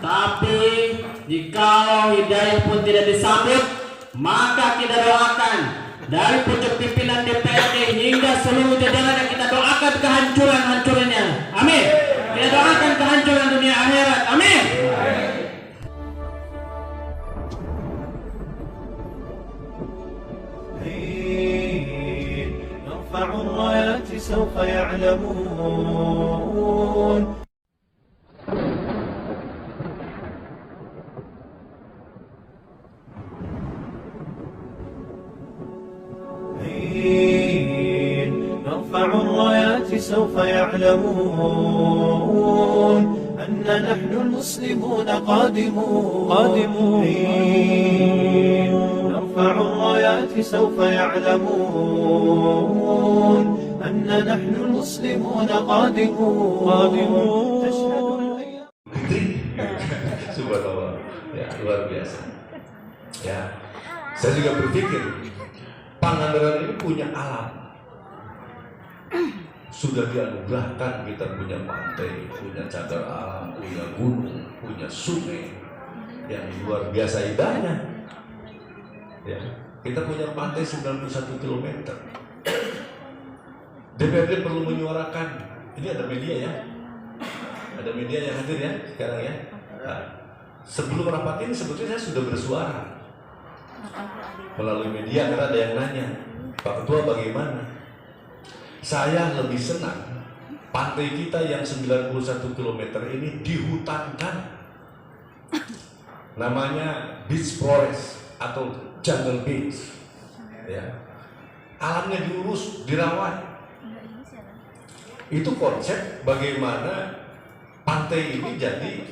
Tapi jikalau hidayah pun tidak disambut, maka kita doakan dari pucuk pimpinan DPRD hingga seluruh jajaran yang kita doakan kehancuran-hancurnya. Amin. Kita doakan kehancuran dunia akhirat. Amin. نرفع الرايات سوف يعلمون. نرفع الرايات سوف يعلمون أن نحن المسلمون قادمون. نرفع الرايات سوف يعلمون أن نحن المسلمون قادمون. Subhanallah, ya luar biasa. Ya, saya juga berpikir Pangandaran ini punya alam. Sudah dianugerahkan kita punya pantai, punya cagar alam, punya gunung, punya sungai yang luar biasa indahnya. Ya, kita punya pantai 91 km. DPRD perlu menyuarakan. Ini ada media ya, ada media yang hadir ya sekarang ya. Nah, sebelum rapat ini sebetulnya saya sudah bersuara melalui media karena ada yang nanya, Pak Ketua bagaimana? Saya lebih senang pantai kita yang 91 km ini dihutankan, namanya beach forest atau jungle beach, ya. Alamnya diurus, dirawat. Itu konsep bagaimana pantai ini jadi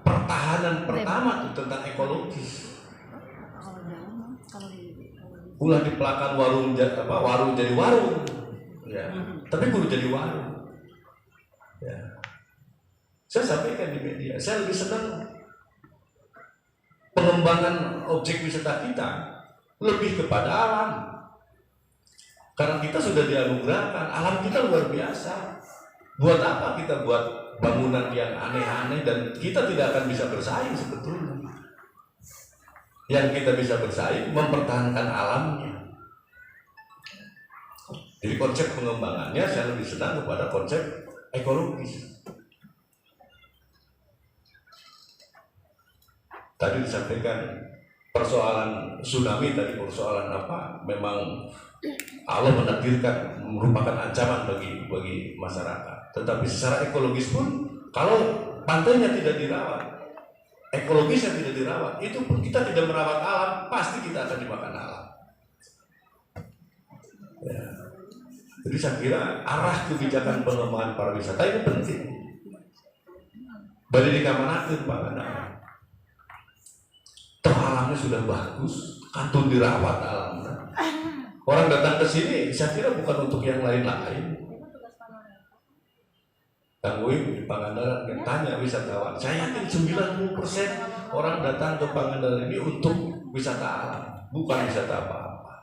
pertahanan pertama tuh tentang ekologis. Ulah dipelakan warung jadi warung, ya. Tapi kudu jadi warung. Ya. Saya sampaikan di media, saya lebih senang pengembangan objek wisata kita lebih kepada alam. Karena kita sudah dianugerahkan, alam kita luar biasa. Buat apa kita buat bangunan yang aneh-aneh dan kita tidak akan bisa bersaing sebetulnya. Yang kita bisa bersaing mempertahankan alamnya. Jadi konsep pengembangannya saya lebih senang kepada konsep ekologis. Tadi disampaikan persoalan tsunami, tadi persoalan apa? Memang Allah menakdirkan merupakan ancaman bagi masyarakat. Tetapi secara ekologis pun kalau pantainya tidak dirawat, ekologisnya tidak dirawat, itu pun kita tidak merawat alam, pasti kita akan dimakan alam. Ya. Jadi saya kira arah kebijakan pengembangan pariwisata ini penting. Balik di kamanakeun Pak Gandara. Alamnya sudah bagus, kantun dirawat alamnya. Orang datang ke sini, saya kira bukan untuk yang lain-lain. Kang Uim di Pangandaran tanya wisatawan, saya yakin 90% orang datang ke Pangandaran ini untuk wisata alam, bukan wisata apa-apa.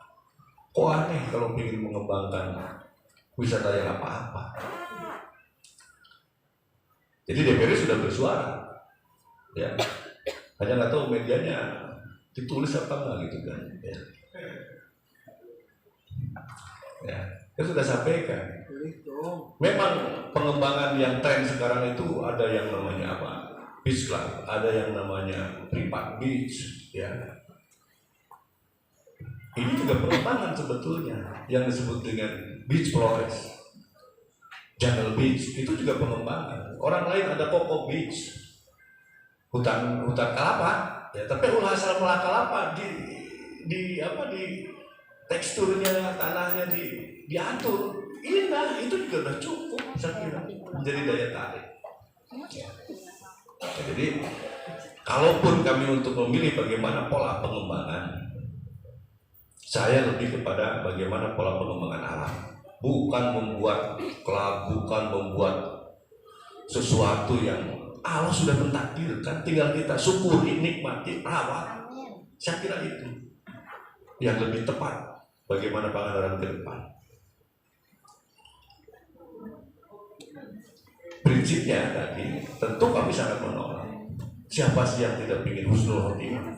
Kok aneh kalau ingin mengembangkan wisata yang apa-apa. Jadi DPR sudah bersuara, ya. Hanya nggak tahu medianya ditulis apa enggak gitu kan, ya. Ya, saya sudah sampaikan. Memang pengembangan yang tren sekarang itu ada yang namanya apa? Beach club, ada yang namanya private beach, ya. Ini juga pengembangan sebetulnya yang disebut dengan beach forest, jungle beach, itu juga pengembangan. Orang lain ada Coco Beach, hutan kelapa, ya. Tapi ulah asal mula kelapa di teksturnya tanahnya diatur, indah, itu juga udah cukup saya kira menjadi daya tarik. Ya. Jadi kalaupun kami untuk memilih bagaimana pola pengembangan, saya lebih kepada bagaimana pola pengembangan alam, bukan membuat klub, bukan membuat sesuatu yang Allah sudah mentakdirkan, tinggal kita syukuri, nikmati, rawat. Saya kira itu yang lebih tepat bagaimana Pangandaran ke depan. prinsipnya tadi tentu kami sangat menolak. Siapa sih yang tidak ingin husnul khotimah?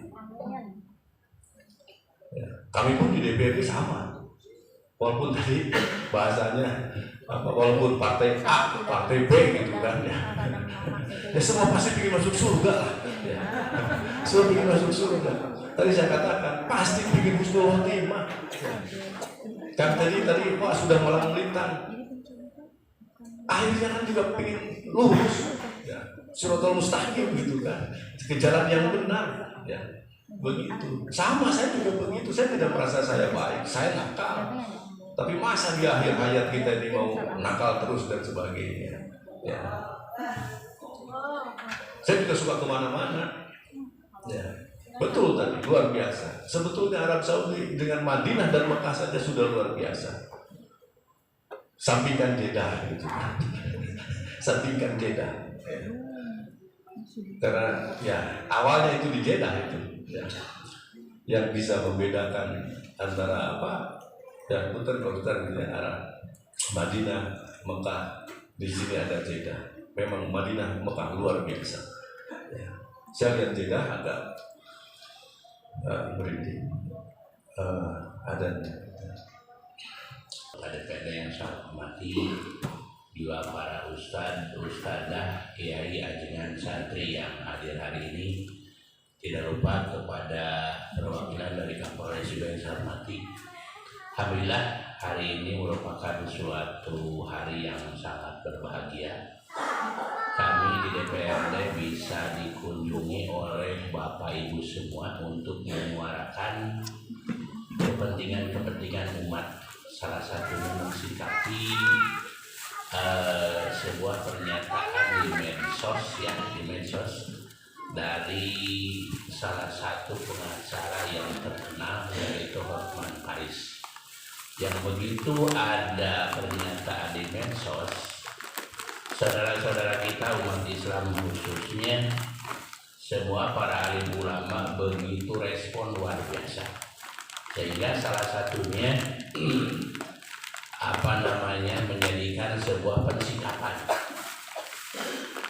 Ya, kami pun di DPRD sama. Walaupun tadi bahasanya walaupun partai A, partai B gitu kan ya. Ya semua pasti ingin masuk surga lah. Ya. Semua ingin masuk surga. Tadi saya katakan pasti ingin husnul khotimah. Kan tadi Pak sudah malang melintang. Akhirnya kan juga pengen lurus, ya, Shiratal Mustaqim gitu kan, ke jalan yang benar, ya, begitu. Sama saya juga begitu. Saya tidak merasa saya baik, saya nakal. Tapi masa di akhir hayat kita ini mau nakal terus dan sebagainya, ya. Saya juga suka kemana-mana, ya. Betul tadi, luar biasa. Sebetulnya Arab Saudi dengan Madinah dan Mekah saja sudah luar biasa. Sampingkan Jeddah gitu. Sampingkan Jeddah. Ya. Karena ya awalnya itu di Jeddah itu. Ya. Yang bisa membedakan antara ya putar-putar di arah Madinah, Mekah. Di sini ada Jeddah. Memang Madinah, Mekah luar biasa. Ya. Saya lihat Jeddah agak merinding. Ada PD yang saya hormati, juga para ustadzah, kiai, ajengan, santri yang hadir hari ini. Tidak lupa kepada perwakilan dari Kapolres juga yang saya hormati. Alhamdulillah hari ini merupakan suatu hari yang sangat berbahagia. Kami di DPRD bisa dikunjungi oleh Bapak Ibu semua untuk menyuarakan kepentingan umat. Salah satunya mensikapi sebuah pernyataan di medsos dari salah satu pengacara yang terkenal yaitu Hotman Paris. Yang begitu ada pernyataan di medsos, saudara-saudara kita umat Islam khususnya, semua para alim ulama begitu respon luar biasa. Sehingga salah satunya menjadikan sebuah pensikapan.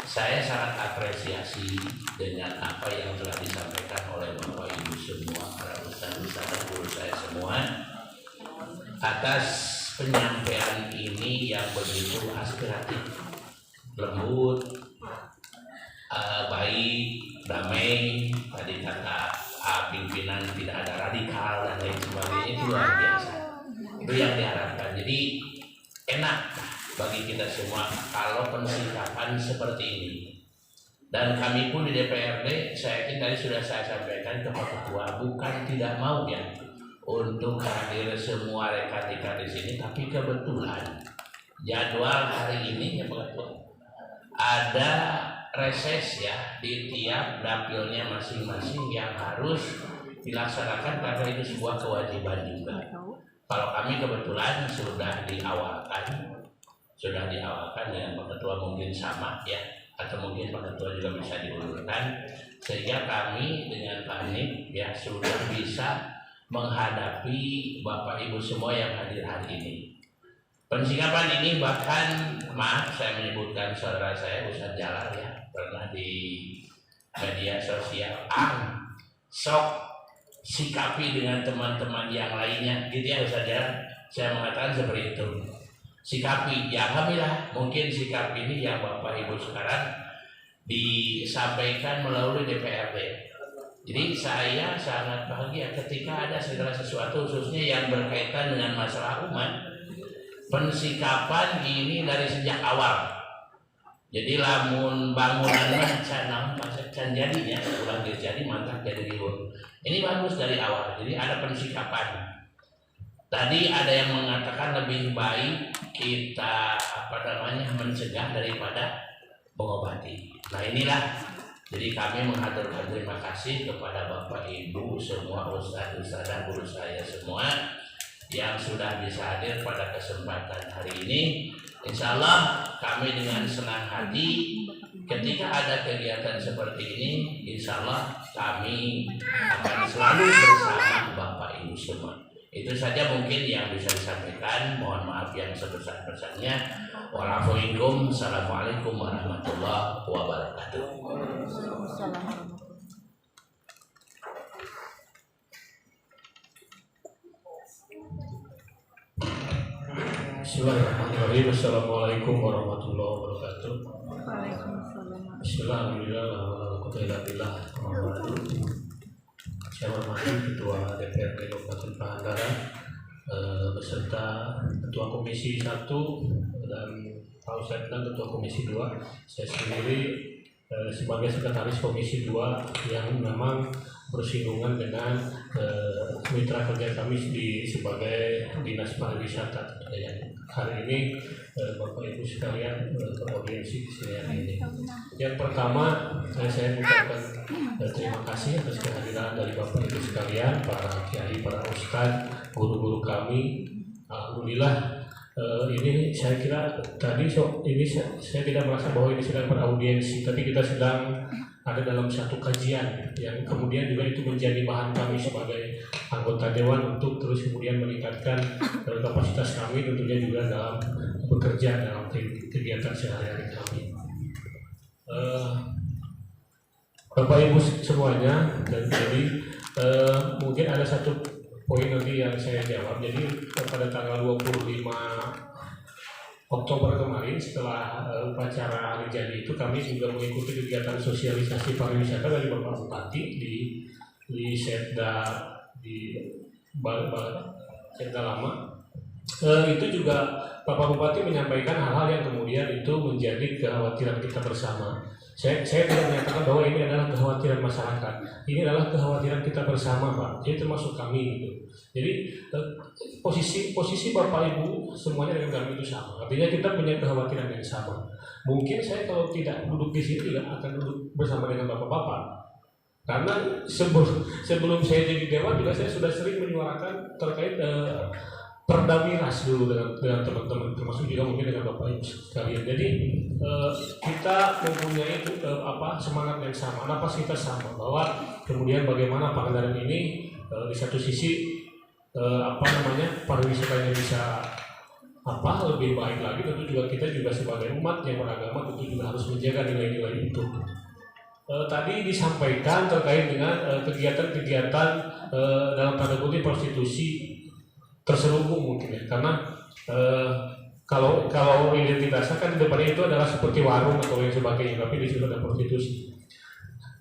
Saya sangat apresiasi dengan apa yang telah disampaikan oleh Bapak Ibu semua, para ustaz-ustaz dan guru saya semua, atas penyampaian ini yang begitu aspiratif, lembut, baik, damai. Tadi kata pimpinan tidak ada radikal dan lain sebagainya, itu luar biasa. Itu yang diharapkan. Jadi enak bagi kita semua kalau pensikapan seperti ini. Dan kami pun di DPRD, saya yakin tadi sudah saya sampaikan ke Pak Ketua, bukan tidak mau ya untuk hadir semua rekan-rekan di sini, tapi kebetulan jadwal hari ini ya Pak Ketua ada reses ya di tiap dapilnya masing-masing yang harus dilaksanakan karena itu sebuah kewajiban juga. Kalau kami kebetulan sudah diawalkan dengan Pak Ketua, mungkin sama ya, atau mungkin Pak Ketua juga bisa diulurkan, sehingga kami dengan Pak Hanif ya sudah bisa menghadapi Bapak Ibu semua yang hadir hari ini. Pensikapan ini bahkan, maaf saya menyebutkan saudara saya Ustaz Jalal ya, pernah di media sosial, sok sikapi dengan teman-teman yang lainnya gitu ya Ustaz Jalal. Saya mengatakan seperti itu, sikapi ya. Alhamdulillah mungkin sikap ini yang Bapak Ibu sekarang disampaikan melalui DPRD. Jadi saya sangat bahagia ketika ada segala sesuatu khususnya yang berkaitan dengan masalah umat. Pensikapan ini dari sejak awal. Jadi lamun bangunan can jadinya ulang jadi mantap jadi libur. Ini bagus dari awal. Jadi ada pensikapan. Tadi ada yang mengatakan lebih baik kita mencegah daripada mengobati. Nah inilah. Jadi kami mengaturkan terima kasih kepada Bapak Ibu semua, ustaz-ustaz dan guru saya semua yang sudah bisa hadir pada kesempatan hari ini. Insya Allah kami dengan senang hati ketika ada kegiatan seperti ini, insya Allah kami akan selalu bersama Bapak Ibu semua. Itu saja mungkin yang bisa disampaikan. Mohon maaf yang sebesar-besarnya. Assalamualaikum warahmatullahi wabarakatuh. Bismillahirrahmanirrahim. Assalamualaikum warahmatullahi wabarakatuh. Bismillahirrahmanirrahim. Saya hormati Ketua DPRD Kabupaten Pangandaran beserta Ketua Komisi 1 dan Pak Ustadz dan Ketua Komisi 2. Saya sendiri sebagai Sekretaris Komisi 2 yang memang bersinggungan dengan mitra kerja kami sebagai Dinas Pariwisata. Hari ini Bapak Ibu sekalian beraudiensi di sini hari ini. Yang pertama saya mengucapkan terima kasih atas kehadiran dari Bapak Ibu sekalian, para kiai, para ustadz, guru-guru kami. Alhamdulillah ini saya kira tadi saya tidak merasa bahwa ini sedang beraudiensi, tapi kita sedang ada dalam satu kajian yang kemudian juga itu menjadi bahan kami sebagai anggota dewan untuk terus kemudian meningkatkan kapasitas kami tentunya juga dalam bekerja dalam kegiatan sehari-hari kami. Bapak Ibu semuanya, dan jadi mungkin ada satu poin nanti yang saya jawab. Jadi pada tanggal 25 Oktober kemarin setelah upacara hari jadi itu kami juga mengikuti kegiatan sosialisasi pariwisata dari Bapak Bupati di Setda Setda Lama. Itu juga Bapak Bupati menyampaikan hal-hal yang kemudian itu menjadi kekhawatiran kita bersama. Saya tidak menyatakan bahwa ini adalah kekhawatiran masyarakat. Ini adalah kekhawatiran kita bersama, Pak. Jadi termasuk kami gitu. Jadi posisi Bapak Ibu semuanya dengan kami itu sama. Artinya kita punya kekhawatiran yang sama. Mungkin saya kalau tidak duduk di sini akan duduk bersama dengan Bapak-bapak. Karena sebelum saya jadi dewan juga saya sudah sering menyuarakan terkait perda miras dulu dengan teman-teman, termasuk juga mungkin dengan Bapak Ibu sekalian. Jadi kita mempunyai semangat yang sama, napas kita sama, bahwa kemudian bagaimana Pangandaran ini di satu sisi pariwisatanya bisa lebih baik lagi. Tentu juga kita juga sebagai umat yang beragama tentu juga harus menjaga nilai-nilai itu. Tadi disampaikan terkait dengan kegiatan-kegiatan dalam tanda kutip prostitusi terselubung mungkin ya, karena kalau identitasnya kan di depannya itu adalah seperti warung atau yang sebagainya, tapi di situ ada prostitusi.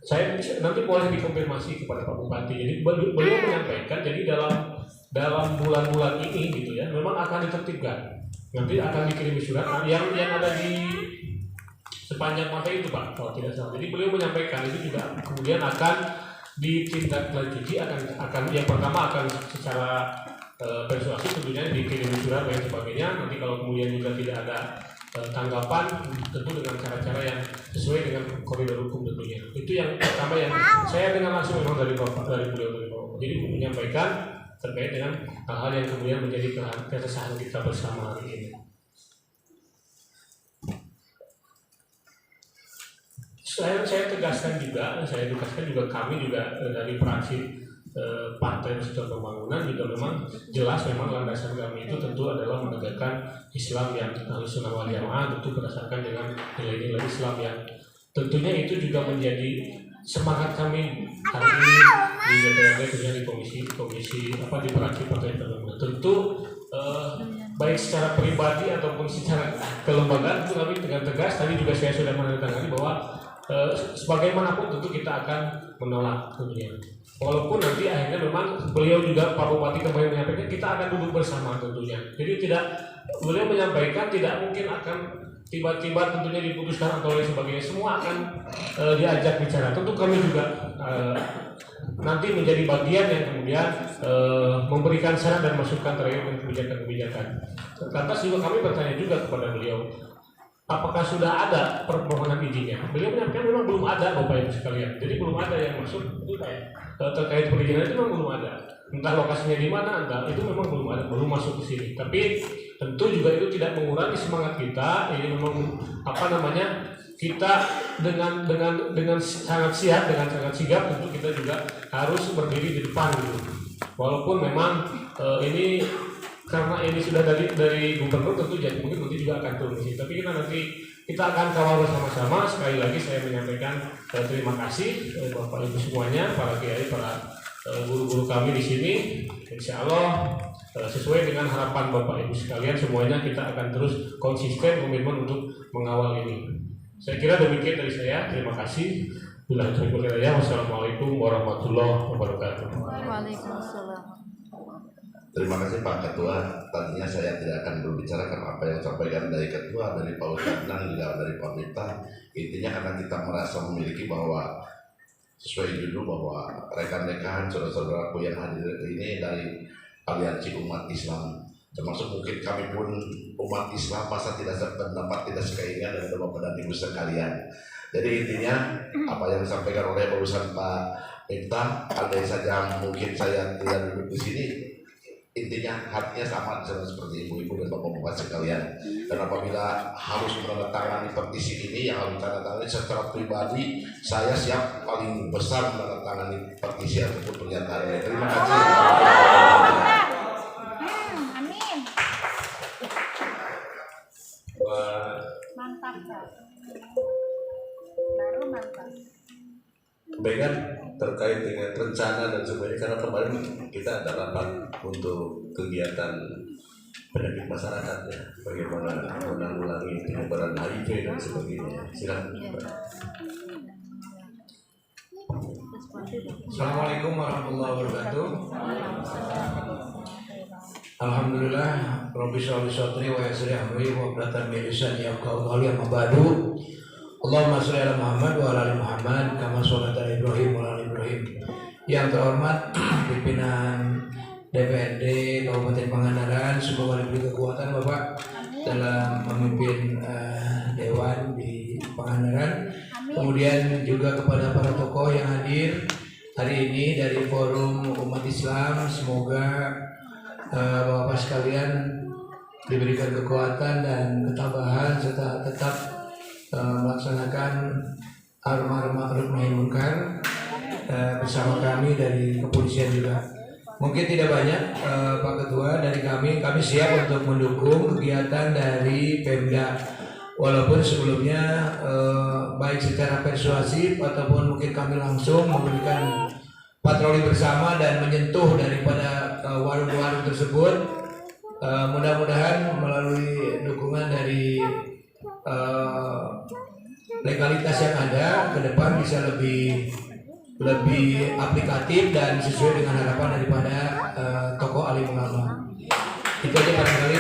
Saya nanti boleh dikonfirmasi kepada Pak Bupati. Jadi beliau menyampaikan, jadi dalam bulan-bulan ini gitu ya, memang akan ditertibkan. Nanti akan dikirim surat yang ada di sepanjang masa itu, Pak, kalau tidak salah. Jadi beliau menyampaikan itu juga kemudian akan ditindaklanjuti, akan yang pertama akan secara persuasi tentunya dikirim surat dan sebagainya. Nanti kalau kemudian juga tidak ada tanggapan, tentu dengan cara-cara yang sesuai dengan koridor hukum tentunya. Itu yang pertama yang saya dengar langsung memang dari beliau. Jadi menyampaikan terkait dengan hal-hal yang kemudian menjadi keresahan kita bersama hari ini. Saya tegaskan juga kami juga dari praksi Partai Persatuan Pembangunan juga memang jelas memang landasan kami itu tentu adalah menegakkan Islam yang Ahlussunnah wal Jamaah, tentu berdasarkan dengan nilai-nilai Islam yang tentunya itu juga menjadi semangat kami hari ini di DPRD, tentunya di komisi di praksi Partai Pembangunan. Tentu baik secara pribadi ataupun secara kelembagaan itu kami dengan tegas. Tadi juga saya sudah menandatangani bahwa sebagaimanapun tentu kita akan menolak tentunya. Walaupun nanti akhirnya memang beliau juga Pak Bupati kemarin menyampaikan kita akan duduk bersama tentunya. Jadi beliau menyampaikan tidak mungkin akan tiba-tiba tentunya diputuskan atau lain sebagainya. Semua akan diajak bicara. Tentu kami juga nanti menjadi bagian yang kemudian memberikan saran dan masukan terkait dengan kebijakan-kebijakan. Lantas juga kami bertanya juga kepada beliau, apakah sudah ada permohonan izinnya? Beliau menyampaikan memang belum ada, Bapak Ibu sekalian. Jadi belum ada yang masuk itu terkait perizinan itu memang belum ada. Entah lokasinya di mana, itu memang belum ada, belum masuk ke sini. Tapi tentu juga itu tidak mengurangi semangat kita. Ini memang kita dengan sangat siap, dengan sangat sigap, tentu kita juga harus berdiri di depan gitu. Walaupun memang ini karena ini sudah dari gubernur, tentu jadi mungkin nanti juga akan turun sih. Tapi kita akan kawal bersama-sama. Sekali lagi saya menyampaikan terima kasih Bapak Ibu semuanya, para kiai, para guru-guru kami di sini. Insya Allah sesuai dengan harapan Bapak Ibu sekalian, semuanya kita akan terus konsisten komitmen untuk mengawal ini. Saya kira demikian dari saya. Terima kasih. Wassalamualaikum warahmatullahi wabarakatuh. Waalaikumsalam. Terima kasih Pak Ketua. Tadinya saya tidak akan berbicara karena apa yang disampaikan dari Ketua, dari Pak Ustadz, juga dari Pak Miftah. Intinya karena kita merasa memiliki bahwa sesuai judul bahwa rekan-rekan saudara-saudaraku yang hadir ini dari aliansi umat Islam, termasuk mungkin kami pun umat Islam, masa tidak sependapat, tidak sekeinginan dengan Bapak dan Ibu sekalian. Jadi intinya apa yang disampaikan oleh barusan Pak Miftah, andai saja mungkin saya tidak duduk di sini, intinya hatinya sama seperti ibu-ibu dan bapak-bapak sekalian. Dan apabila harus menandatangani petisi ini yang harus ditandatangani secara pribadi, saya siap paling besar menandatangani petisi ataupun pernyataan ini. Terima kasih. Amin. Mantap, Kak. Baru mantap. Baikkan terkait dengan rencana dan sebagainya, karena kemarin kita ada rapat untuk kegiatan penyakit masyarakat ya, bagaimana menanggulangi penyebaran HIV dan sebagainya. Silakan. Assalamualaikum warahmatullahi wabarakatuh. Alhamdulillah, Rabbi sholli sholli wa yassir amri wa qatan min lisani yafqahu qawli, amma ba'du. Allahumma sholli ala Muhammad wa ala ali Muhammad kama sholaita ala Ibrahim wa ala Ibrahim. Yang terhormat pimpinan DPRD Kabupaten Pangandaran, semoga diberi kekuatan Bapak dalam memimpin dewan di Pangandaran. Kemudian juga kepada para tokoh yang hadir hari ini dari Forum Umat Islam, semoga Bapak sekalian diberikan kekuatan dan ketabahan serta tetap melaksanakan amar ma'ruf nahi munkar bersama kami dari kepolisian juga. Mungkin tidak banyak Pak Ketua, dari kami siap untuk mendukung kegiatan dari Pemda, walaupun sebelumnya baik secara persuasif ataupun mungkin kami langsung memberikan patroli bersama dan menyentuh daripada warung-warung tersebut. Mudah-mudahan melalui dukungan dari legalitas yang ada ke depan bisa lebih aplikatif dan sesuai dengan harapan daripada tokoh alim ulama. Itu aja barangkali.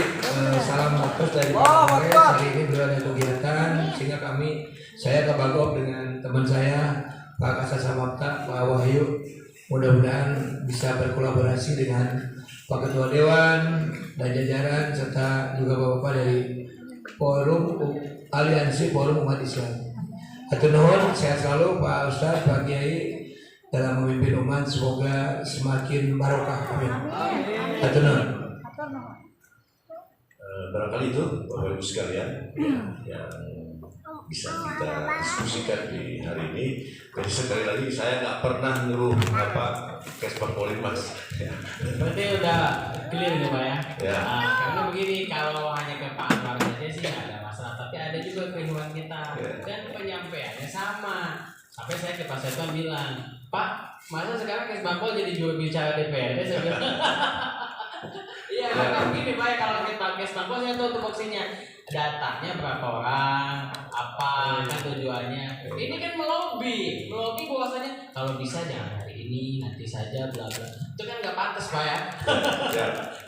Salam terus dari Pak Kapolres. Hari ini beliau ada kegiatan sehingga saya kebagop dengan teman saya Pak Kasasa Mapta, Pak Wahyu. Mudah-mudahan bisa berkolaborasi dengan Pak Ketua Dewan dan jajaran serta juga Bapak-Bapak dari Forum Aliansi Forum Umat Islam. Hatur nuhun, sehat selalu Pak Ustadz, Pak Kiai dalam memimpin umat, semoga semakin barokah. Amin. Hatur nuhun. Barangkali itu Bapak Ibu sekalian yang bisa kita diskusikan di hari ini. Jadi sekali lagi saya nggak pernah nyuruh Kesbang Polimas. Berarti udah clear nih Pak ya? Ya. Karena begini, kalau hanya ke Pak Anwar saja sih nggak ada masalah, tapi ada juga kerinduan kita dan penyampaiannya sama. Sampai saya ke Pak Setwan bilang, Pak, masa sekarang Kesbang Pol jadi juru bicara DPRD? Saya bilang, iya, karena begini Pak, kalau kita Kesbang Pol saya tahu tupoksinya. Datanya berapa orang, apa kan tujuannya. Ini kan melobi bahwasanya kalau bisa jangan hari ini, nanti saja bla bla. Itu kan nggak pantas Pak ya.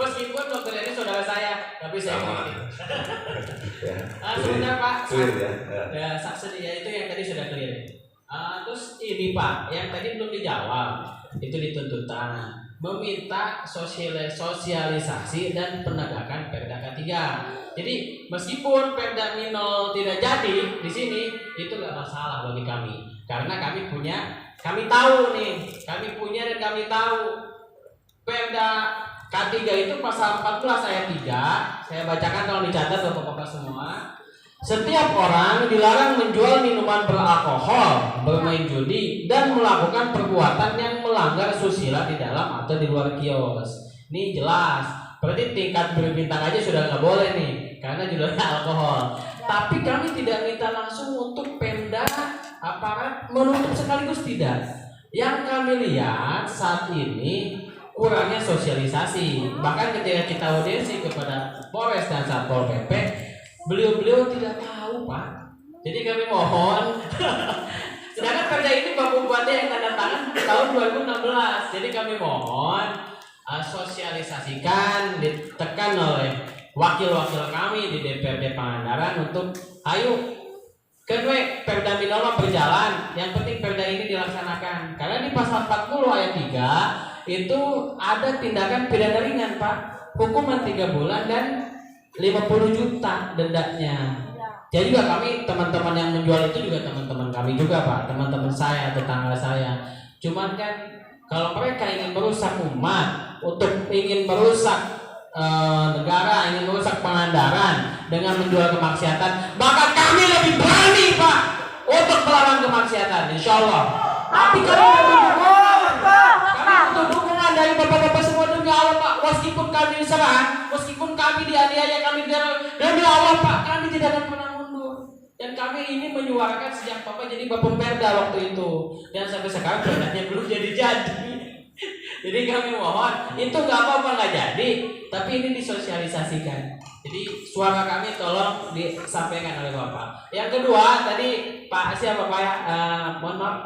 Meskipun dokter ini saudara saya, tapi saya ngerti. Sebentar Pak. Ya, saksi ya itu yang tadi sudah clear. Terus ini Pak, yang tadi belum dijawab, itu dituntutan meminta sosialisasi dan penegakan Perda K3. Jadi meskipun Perda Minol tidak jadi di sini, itu nggak masalah bagi kami, karena kami tahu dan kami tahu Perda K3 itu pasal 14 ayat 3. Saya bacakan kalau dicatat Bapak-bapak semua. Setiap orang dilarang menjual minuman beralkohol, bermain judi, dan melakukan perbuatan yang melanggar susila di dalam atau di luar kios. Ini jelas. Berarti tingkat berbintang aja sudah nggak boleh nih, karena judulnya alkohol. Tapi kami tidak minta langsung untuk Pemda aparat menutup sekaligus, tidak. Yang kami lihat saat ini kurangnya sosialisasi. Bahkan ketika kita audiensi kepada Polres dan Satpol PP, beliau-beliau tidak tahu, Pak. Jadi kami mohon. Sedangkan perda ini Pak Bupati yang tanda tangan tahun 2016. Jadi kami mohon sosialisasikan, ditekan oleh wakil-wakil kami di DPRD Pangandaran untuk ayo kedua Perda Minolma berjalan. Yang penting Perda ini dilaksanakan. Karena di pasal 40 ayat 3 itu ada tindakan pidana ringan, Pak. Hukuman 3 bulan dan 50 juta dendanya. Jadi juga kami teman-teman yang menjual itu juga teman-teman kami juga, Pak. Teman-teman saya, tetangga saya. Cuman kan kalau mereka ingin merusak umat, untuk ingin merusak negara, ingin merusak Pangandaran dengan menjual kemaksiatan, maka kami lebih berani, Pak, untuk melawan kemaksiatan, insya Allah. Tapi kami butuh dukungan dari bapak-bapak semua demi Allah, Pak. Meskipun kami diserang, meskipun kami dianiaya, kami demi Allah, Pak, kami tidak akan pernah mundur. Dan kami ini menyuarakan sejak Bapak jadi Bapak Perda waktu itu, dan sampai sekarang perdanya belum jadi. Jadi kami mohon, itu nggak apa-apa nggak jadi, tapi ini disosialisasikan. Jadi suara kami tolong disampaikan oleh Bapak. Yang kedua tadi Pak siapa Pak ya? Mohon maaf,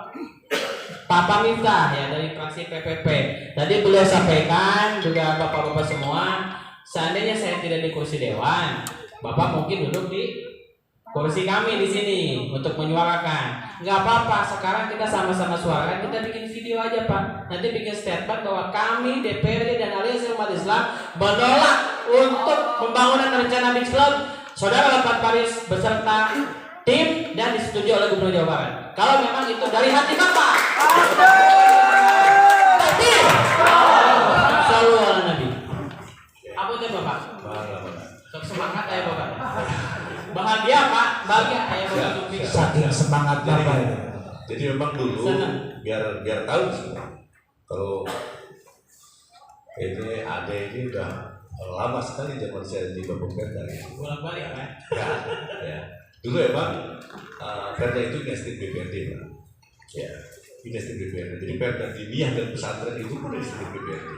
Pak Pamiftah ya dari fraksi PPP. Tadi beliau sampaikan juga Bapak-bapak semua, seandainya saya tidak di kursi dewan, Bapak mungkin duduk di kursi kami di sini untuk menyuarakan. Nggak apa-apa, sekarang kita sama-sama suarakan, kita bikin video aja, Pak. Nanti bikin statement bahwa kami DPRD dan Aliansi Umat Islam menolak untuk pembangunan rencana Beach Club Saudara Lapan Paris beserta tim dan disetujui oleh Gubernur Jawa Barat. Kalau memang itu dari hati Bapak. Takbir. Shallallahu alaihi Nabi. Apa itu Bapak? Semangat ya Bapak. Bahagia Pak, bahagia ayah Bapak. Saking semangat Bapak ini. Jadi memang dulu biar tahu semua. Kalau ini ada ini udah lama sekali zaman saya di Bapak Perda. Bolak-balik ya. Ya. Dulu emang Perda itu inisiatif BPRD, Pak. Ya, inisiatif BPRD. Jadi Perda diniyah dan pesantren itu pun inisiatif BPRD.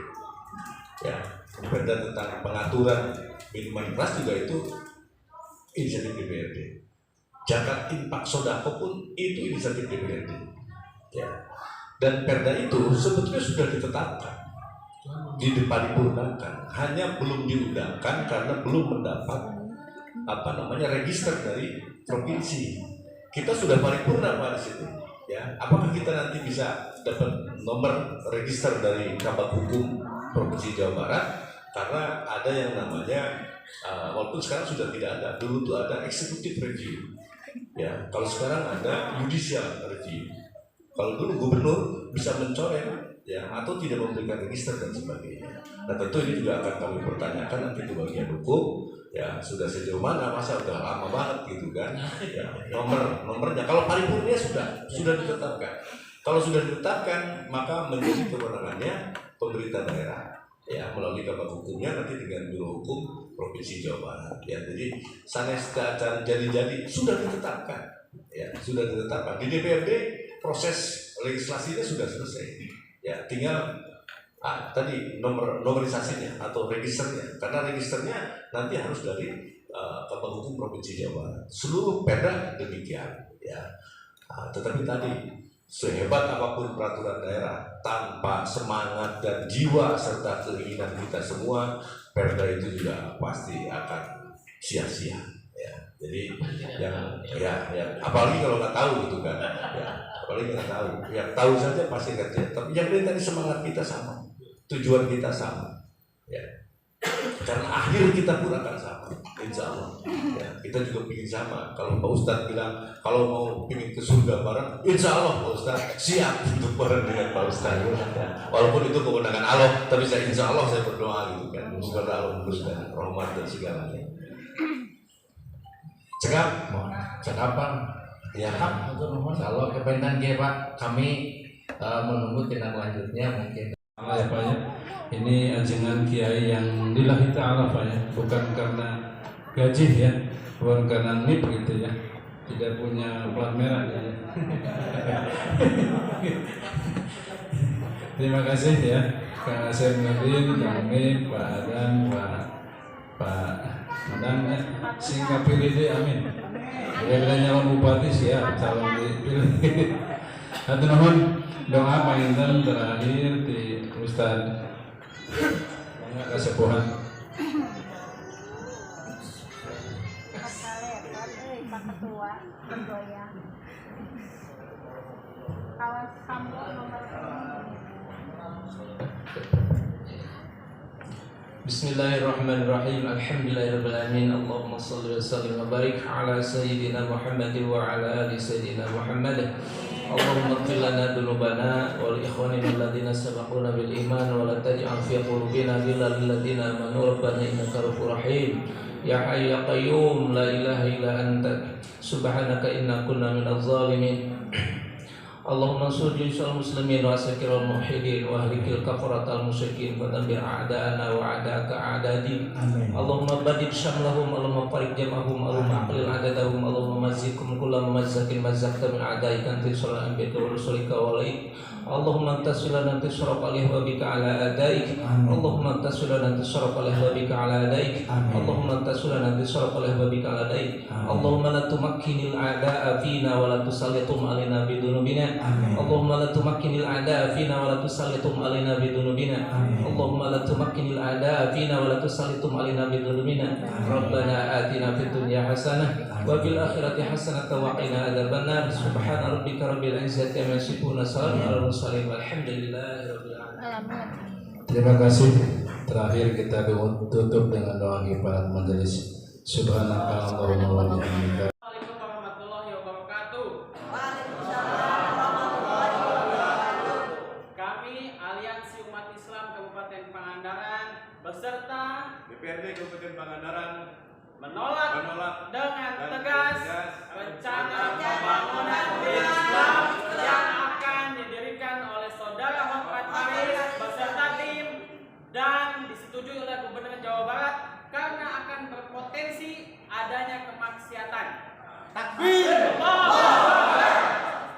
Ya, Perda tentang pengaturan minuman keras juga itu inisiatif DPRD. Zakat infak sodako pun itu inisiatif DPRD. Ya. Dan Perda itu sebetulnya sudah ditetapkan, diparipurnakan, hanya belum diundangkan karena belum mendapat register dari provinsi. Kita sudah paripurna Pak di situ. Ya, apakah kita nanti bisa dapat nomor register dari Kabak Hukum Provinsi Jawa Barat? Karena ada yang namanya walaupun sekarang sudah tidak ada, dulu tuh ada executive review. Ya, kalau sekarang ada judicial review. Kalau dulu gubernur bisa mencoret ya atau tidak memberikan register dan sebagainya. Nah tentu ini juga akan kami pertanyakan nanti di bagian hukum. Ya sudah sejauh mana, masa udah lama banget gitu kan? Ya, nomornya kalau paripurnya sudah ditetapkan. Kalau sudah ditetapkan maka menjadi kewenangannya pemerintah daerah. Ya melalui Kabak Hukumnya nanti dengan Biro Hukum Provinsi Jawa Barat. Ya jadi sanes jadi sudah ditetapkan. Ya sudah ditetapkan di DPRD, proses legislasinya sudah selesai. Ya tinggal tadi nomorisasinya atau registernya, karena registernya nanti harus dari Kabak Hukum Provinsi Jawa Barat. Seluruh Perda demikian. Ya tetapi tadi sehebat apapun peraturan daerah, tanpa semangat dan jiwa serta keinginan kita semua, Perda itu juga pasti akan sia-sia. Ya, jadi yang apalagi kalau nggak tahu gitu kan, ya, apalagi nggak tahu, yang tahu saja pasti kerja. Tapi yang penting tadi semangat kita sama, tujuan kita sama, ya. Karena akhir kita pun akan sama, insya Allah. Ya, kita juga ingin sama. Kalau Pak Ustadz bilang kalau mau ingin ke surga bareng, insya Allah Pak Ustadz siap untuk bareng dengan Pak Ustadz. Ya, walaupun itu kewenangan Allah, tapi saya insya Allah saya berdoa gitu kan, semoga Allah memberikan rahmat dan segalanya. Cekap, Cakapan. ya. Kalau kepentingan Pak, kami menunggu tindak lanjutnya mungkin. Ya Pak ya, ini ajengan kiai yang lillahi ta'ala Pak ya, bukan karena gaji ya, bukan karena NIP gitu ya, tidak punya plat merah ya. Terima kasih ya, Kang Asep Nurdin, Kang Mim, Pak Adan, Pak Menang ya, singkat pilih deh, amin. Bila nyalon bupati siap, calon dipilih. Hatur nuhun, doa panginten terakhir di Ustaz Mangga Kasepuhan. Pak Ketua, goyang. Kalau sambo nomor Bismillahirrahmanirrahim. Alhamdulillahirrahmanirrahim. Allahumma salli wa sallim wa barik ala Sayyidina Muhammad wa ala ali Sayyidina Muhammad. Allahumma ighfir lana dhunubana wal ikhwanina alladhina sabaquna bil iman wa la taj'al fi qulubina ghillan lil ladzina amanu rabbana innaka ghafurur rahim. Ya Hayyu ya Qayyum la ilaha illa anta subhanaka inna kunna minadh zalimin. Allahumma salli ala muslimin wa asakirul muwahhidin wa ahlikil kafaratal musyrikin wa dabbir a'da'ana wa a'da'aka a'dadi. Allahumma badid syamlahum, Allahumma farik jam'ahum, Allahumma aqlil adadahum, Allahumma mazzikum kulla mumazzakin mazzaqta min a'daika anti sallallahu anbiyaka wa rusulika wa laik. Allahumma antasilana antisaraf alaihi wa bika ala adaik. Allahumma antasilana antisaraf alaihi wa bika ala adaik. Allahumma antasilana antisaraf alaihi wa bika ala adaik. Allahumma la tumakkinil a'da'a fina wa la tusallitum alaina bidunubina. Allahumma la tumakkinil a'da'a fina wa la tusallitum alaina bidunubina. Allahumma la tumakkinil a'da'a fina wa la tusallitum alaina bidunubina. Rabbana atina fid dunya hasanah wa fil akhirati hasanah wa qina adzabannar. Subhana rabbika rabbil izzati amma yasifun, salamun alal mursalin, walhamdulillahirabbil alamin. Terima kasih. Terakhir kita tutup dengan doa kifarat majelis. Subhanaka Allahumma wa bihamdika. Assalamualaikum warahmatullahi wabarakatuh. Kami Aliansi Umat Islam Kabupaten Pangandaran beserta DPRD Kabupaten Pangandaran menolak dengan tegas rencana pembangunan Islam yang akan didirikan oleh Saudara Hotman Paris beserta tim dan disetujui oleh Gubernur Jawa Barat karena akan berpotensi adanya kemaksiatan. Takbir!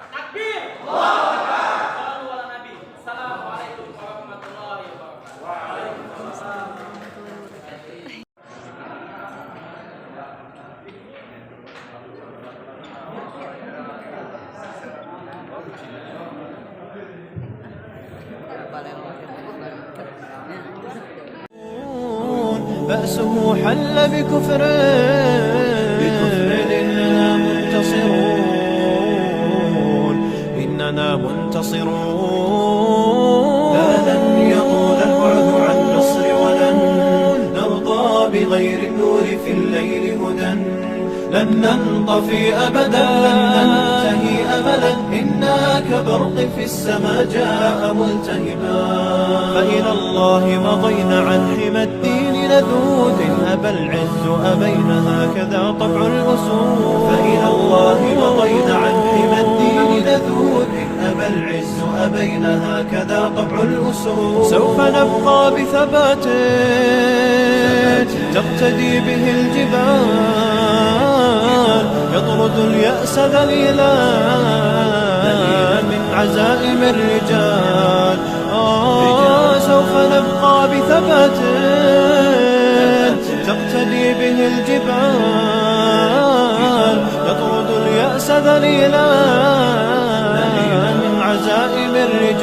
Takbir! Shallallahu ala Nabi. Assalamualaikum warahmatullahi wabarakatuh. بأسه حل بكفر إننا منتصرون إننا منتصرون لا لن يطول البعد عن نصر ولن نرضى بغير النور في الليل هدى لن ننطفي أبدا لن ننتهي أبدا إنا كبرق في السماء جاء ملتهبا فإلى الله مضينا عن حمى الدين لذوذ أبى العز أبينا هكذا طبع الأسود فإلى الله مضينا عن حمى الدين لذوذ أبى العز أبينا هكذا طبع الأسود سوف نبقى بثبات تقتدي به الجبال يطرد اليأس ذليلا من عزائم الرجال سوف نبقى بثبات تقتدي به الجبال يطرد اليأس ذليلا من عزائم الرجال